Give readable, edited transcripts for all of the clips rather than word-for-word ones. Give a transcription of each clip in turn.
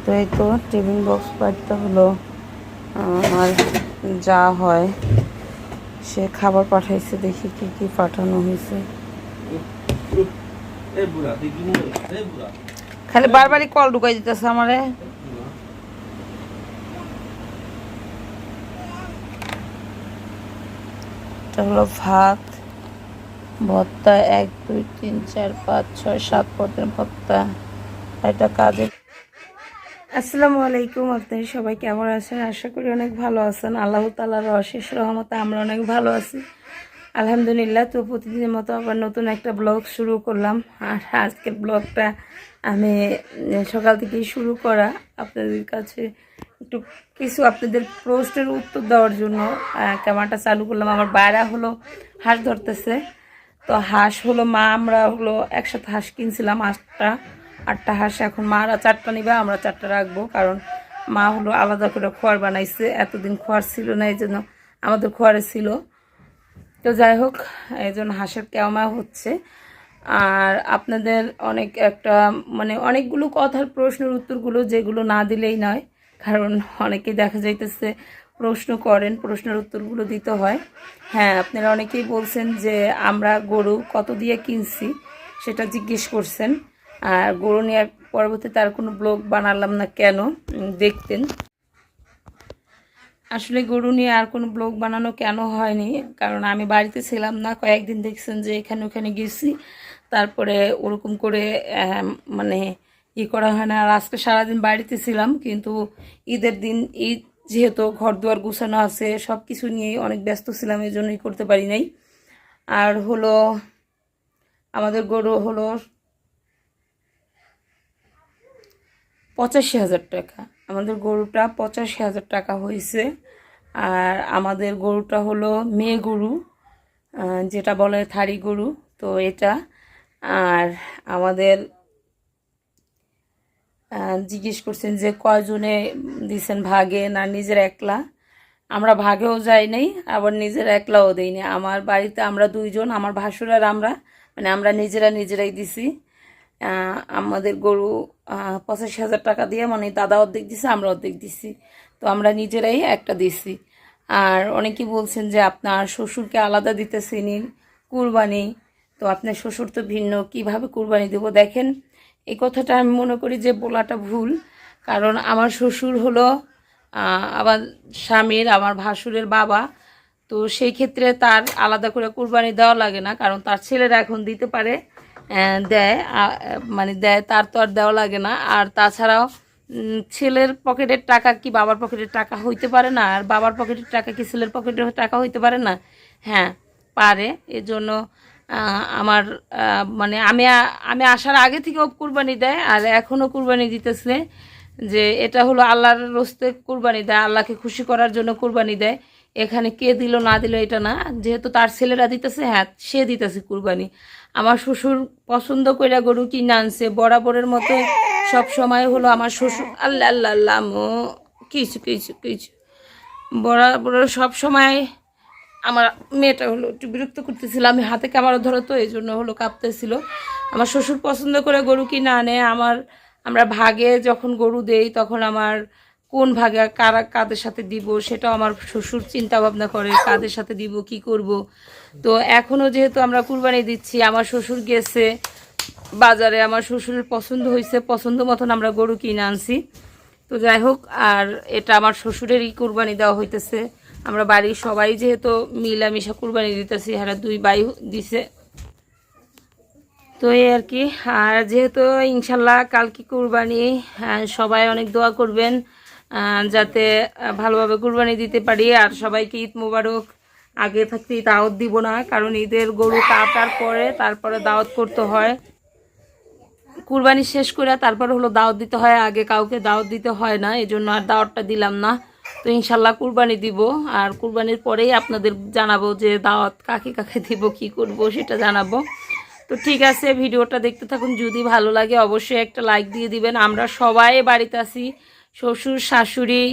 তো এই তো টিফিন বক্স পাঠটা হলো আমার যা হয় সে খাবার পাঠাইছে, দেখি কি কি পাঠানো হয়েছে। খালি বারবারই কল ঢুকাই দিতেছে আমারে। এটা হলো ভাত, ভর্তা 1 2 3 4 5 6 7 পদের ভর্তা। এটা কাজে। আসসালামু আলাইকুম, আপনারা সবাই কেমন আছেন? আশা করি অনেক ভালো আছেন। আল্লাহ তাআলার অশেষ রহমতে আমরা অনেক ভালো আছি, আলহামদুলিল্লাহ। তো প্রতিদিনের মতো আবার নতুন একটা ব্লগ শুরু করলাম। আর আজকের ব্লগটা আমি সকাল থেকেই শুরু করা, আপনাদের কাছে একটু কিছু আপনাদের প্রশ্নের উত্তর দেওয়ার জন্য ক্যামেরাটা চালু করলাম। আমার বাইরা হলো হাঁস ধরতেছে, তো হাঁস হলো আমরা হলো একসাথে হাঁস কিনছিলাম 8টা হাঁস। এখন মারা 4টা নিবে, আমরা 4টা রাখবো, কারণ মা হলো আলাদা করে খোয়ার বানাইছে। এতদিন খোয়ার ছিল না, এই জন্য আমাদের খোয়ারে ছিল। তো যাই হোক, এই জন্য হাঁসের কেমা হচ্ছে। আর আপনাদের অনেক একটা অনেকগুলো কথার প্রশ্নের উত্তরগুলো যেগুলো না দিলেই নয়, কারণ অনেকেই দেখা যাইতেছে প্রশ্ন করেন, প্রশ্নের উত্তরগুলো দিতে হয়। হ্যাঁ, আপনারা অনেকেই বলছেন যে আমরা গরু কত দিয়ে কিনছি সেটা জিজ্ঞেস করছেন। আর গরু নিয়ে পরবর্তীতে আর কোনো ব্লগ বানালাম না কেন, দেখতেন। আসলে গরু নিয়ে আর কোনো ব্লগ বানানো কেন হয়নি, কারণ আমি বাড়িতে ছিলাম না কয়েকদিন। দেখছেন যে এখানে ওখানে গেছি, তারপরে ওরকম করে মানে করা হয় না। আর আজকে সারাদিন বাড়িতে ছিলাম, কিন্তু ঈদের দিন, ঈদ যেহেতু ঘর দুয়ার গুছানো আছে, সব কিছু নিয়েই অনেক ব্যস্ত ছিলাম, এই জন্যই করতে পারি নাই। আর হলো আমাদের গরু হলো 85,000 টাকা। আমাদের গরুটা 85,000 টাকা হয়েছে। আর আমাদের গরুটা হলো মেয়ে গরু, যেটা বলে থাড়ি গরু, তো এটা। আর আমাদের জিজ্ঞেস করছেন যে কয়জনে দিছেন ভাগে না নিজের একলা। আমরা ভাগেও যাই নাই, আবার নিজের একলাও দেই না। আমার বাড়িতে আমরা 2 জন, আমার ভাসুর আর আমরা নিজেরাই দিছি। আমাদের গরু 85,000 টাকা দিয়ে, দাদা অর্ধেক দিছে, আমরা অর্ধেক দিছি। তো আমরা নিজেরাই একটা দিছি। আর অনেকেই বলছেন যে আপনার শ্বশুরকে আলাদা দিতেছেন কুরবানি, তো আপনার শ্বশুর তো ভিন্ন, কিভাবে কুরবানি দেব? দেখেন, এই কথাটা আমি মনে করি যে বলাটা ভুল। কারণ আমার শ্বশুর হলো আমার স্বামীর, আমার ভাসুরের বাবা। তো সেই ক্ষেত্রে তার আলাদা করে কুরবানি দেওয়া লাগে না, কারণ তার ছেলেরা এখন দিতে পারে, দেয়, দেয়, তার তো আর দেওয়া লাগে না। আর তাছাড়াও ছেলের পকেটের টাকা কি বাবার পকেটের টাকা হইতে পারে না? আর বাবার পকেটের টাকা কি ছেলের পকেটের টাকা হইতে পারে না? হ্যাঁ, পারে। এজন্য আমার আমি আমি আসার আগে থেকেও কুরবানি দেয়, আর এখনও কুরবানি দিতেছে। যে এটা হলো আল্লাহর রস্তে কুরবানি দেয়, আল্লাহকে খুশি করার জন্য কুরবানি দেয়। এখানে কে দিল না দিল এটা না, যেহেতু তার ছেলেরা দিতেছে, হ্যাঁ সে দিতেছে কুরবানি। আমার শ্বশুর পছন্দ করে গরু কিনে আনছে, বরাবরের মতো সব সময় হলো আমার শ্বশুর আল্লাহ আল্লাহ আল্লাহ কিছু কিছু কিছু বরাবর সব সময়। আমার মেয়েটা হলো একটু বিরক্ত করতেছিল, আমি হাতে ক্যামেরা ধরো, তো এই জন্য হলো কাঁপতেছিল। আমার শ্বশুর পছন্দ করে গরু কিনে আনে। আমরা ভাগে যখন গরু দেই, তখন আমার কোন ভাগে কাদের সাথে দিব সেটাও আমার শ্বশুর চিন্তা ভাবনা করে, কাদের সাথে দিব, কি করব। তো এখনও যেহেতু আমরা কুরবানি দিচ্ছি, আমার শ্বশুর গেছে বাজারে, আমার শ্বশুরের পছন্দ হয়েছে, পছন্দ মতন আমরা গরু কিনে আনছি। তো যাই হোক, আর এটা আমার শ্বশুরেরই কুরবানি দেওয়া হইতেছে। আমরা বাড়ির সবাই যেহেতু মিলামিশা কুরবানি দিতেছি, হারা 2 ভাই দিছে, তো এই আর কি। আর যেহেতু ইনশাল্লাহ কালকে কুরবানি, সবাই অনেক দোয়া করবেন যাতে ভালোভাবে কুরবানি দিতে পারি। আর সবাইকে ঈদ মোবারক। আগে থাকতে দাওয়াত দিব না, কারণ ঈদের গরু কাটার পরে তারপরে দাওয়াত করতে হয়। কুরবানি শেষ করে তারপরে হলো দাওয়াত দিতে হয়, আগে কাউকে দাওয়াত দিতে হয় না, এই জন্য আর দাওয়াতটা দিলাম না। তো ইনশাল্লাহ কুরবানি দিব, আর কুরবানির পরেই আপনাদের জানাবো যে দাওয়াত কাকে কাকে দিব, কি করব সেটা জানাবো। তো ঠিক আছে, ভিডিওটা দেখতে থাকুন। যদি ভালো লাগে অবশ্যই একটা লাইক দিয়ে দিবেন। আমরা সবাই বাড়িতে আছি, শ্বশুর শাশুড়ি,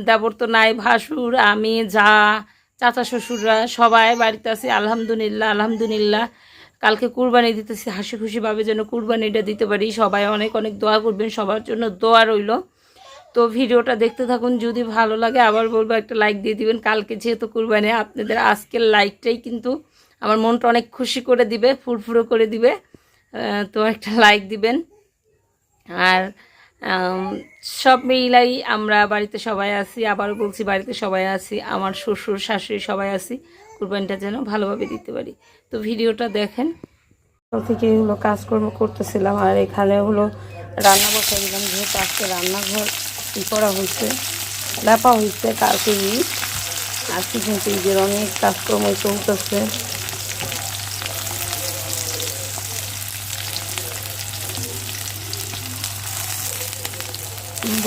দেবর তো নাই, ভাসুর, আমি, চাচা শ্বশুররা সবাই বাড়িতে আছি, আলহামদুলিল্লাহ আলহামদুলিল্লাহ। কালকে কুরবানি দিতেছি, হাসি খুশিভাবে যেন কুরবানিটা দিতে পারি। সবাই অনেক অনেক দোয়া করবেন, সবার জন্য দোয়া রইল। তো ভিডিওটা দেখতে থাকুন, যদি ভালো লাগে আবার বলবো একটা লাইক দিয়ে দিবেন। কালকে যেহেতু কুরবানি, আপনাদের আজকের লাইকটাই কিন্তু আমার মনটা অনেক খুশি করে দিবে, ফুরফুরো করে দিবে। তো একটা লাইক দিবেন। আর সব মিলাই আমরা বাড়িতে সবাই আছি, আবারও বলছি বাড়িতে সবাই আছি, আমার শ্বশুর শাশুড়ি সবাই আছি, কুরবানিটা যেন ভালোভাবে দিতে পারি। তো ভিডিওটা দেখেন। সকাল থেকে হলো কাজকর্ম করতেছিলাম, আর এখানে হলো রান্না বসাই দিলাম, যেহেতু আজকে রান্নাঘর করা হয়েছে, লেপা হয়েছে। কালকে ঈদ, আজকে কিন্তু ঈদের অনেক কাজকর্ম চলতেছে।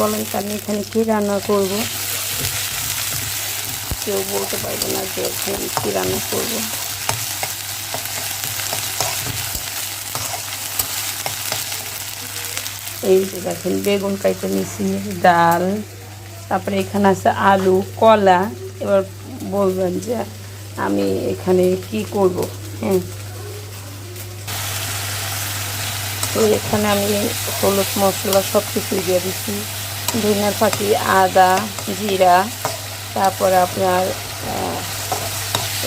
বলেন আমি এখানে কী রান্না করব, কেউ বলতে পারবে না যে এখানে কী রান্না করব। এই যে দেখেন বেগুন কাইটে নিছি, ডাল, তারপরে এখানে আছে আলু, কলা। এবার বলবেন যে আমি এখানে কি করব। হ্যাঁ, তো এখানে আমি হলুদ মশলা সব কিছু দিয়ে দিচ্ছি, ধনিয়ার পাতি, আদা, জিরা, তারপরে আপনার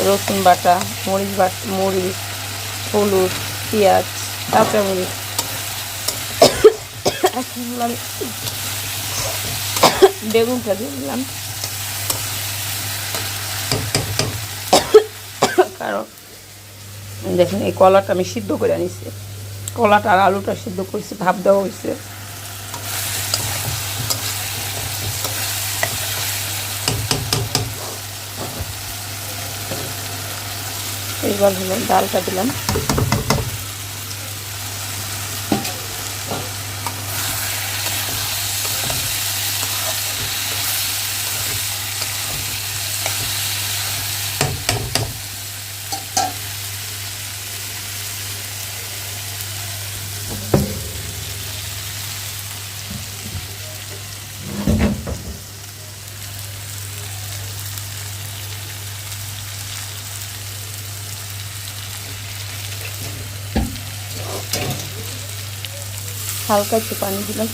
রসুন বাটা, মরিচ, হলুদ, পেঁয়াজ, কাঁচামরিচ। এখন আমি বেগুনটা দিয়ে দিলাম, কারণ দেখেন এই কলাটা আমি সিদ্ধ করে আনিছি, কলাটা আর আলুটা সিদ্ধ করেছি, ভাপ দেওয়া হয়েছে। এইবার হলো ডালটা দিলাম, হালকা একটু পানি দিলাম।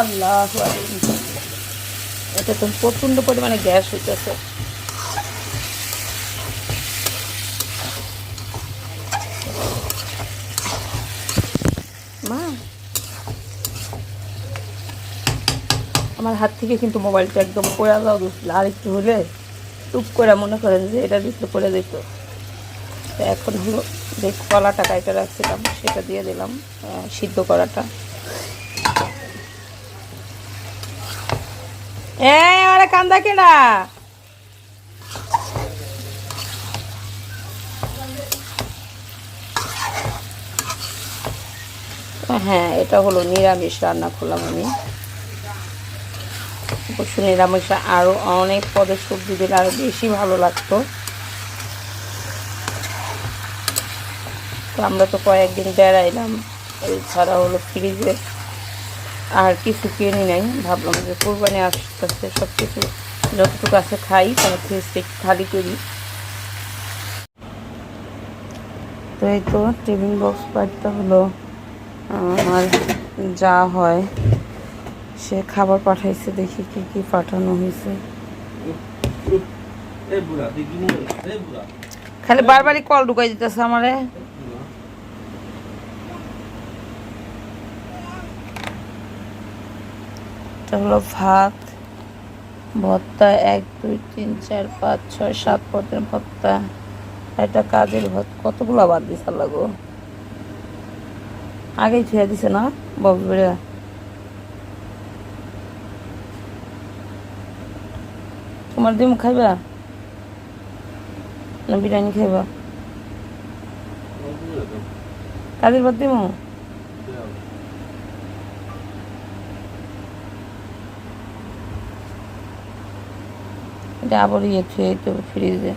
আল্লাহ, এটা তো প্রচণ্ড পরিমাণে গ্যাস হইতেছে। মা, আমার হাত থেকে কিন্তু মোবাইলটা একদম পড়ে যাওয়া গেছিল, আর একটু হলে টুপ করে মনে করেন যে এটা দিতে পড়ে যেত। তো এখন হলো যে কলাটা কাইটা রাখছিলাম সেটা দিয়ে দিলাম, সিদ্ধ করাটা। আরে কান্দা কেডা? হ্যাঁ, এটা হলো নিরামিষ রান্না করলাম আমি। অবশ্য নিরামিষ আরও অনেক পদের সবজি দিলে আরও বেশি ভালো লাগতো। তো আমরা তো কয়েকদিন বেড়াইলাম, এছাড়া হলো ফ্রিজে আর কিছু কিনি নাই। ভাবলাম যে কোরবানি আস্তে আস্তে সব কিছু যতটুকু আছে খাই, তাহলে ফ্রিজটা একটু খালি করি। তো এই তো টিফিন বক্স পাইটা হলো আমার যা হয়, সে খাবার পাঠাইছে, দেখি কি কি পাঠানো হয়েছে। খালি বারবারই কল ঢুকাই দিতেছে আমারে। এটা হলো ভাত, ভর্তা, 1 2 3 4 5 6 7 পদের ভর্তা, এটা কাজের ভাত। কতগুলো ভাত দিছে লাগো, আগেই ছুঁয়ে দিছে না বকবেড়া। তোমার ডিম খাইবা না বিরিয়ানি খাইবা? কাজের ভাত দিমু। এটা আবার ছুঁয়ে দিতে হবে ফ্রিজে।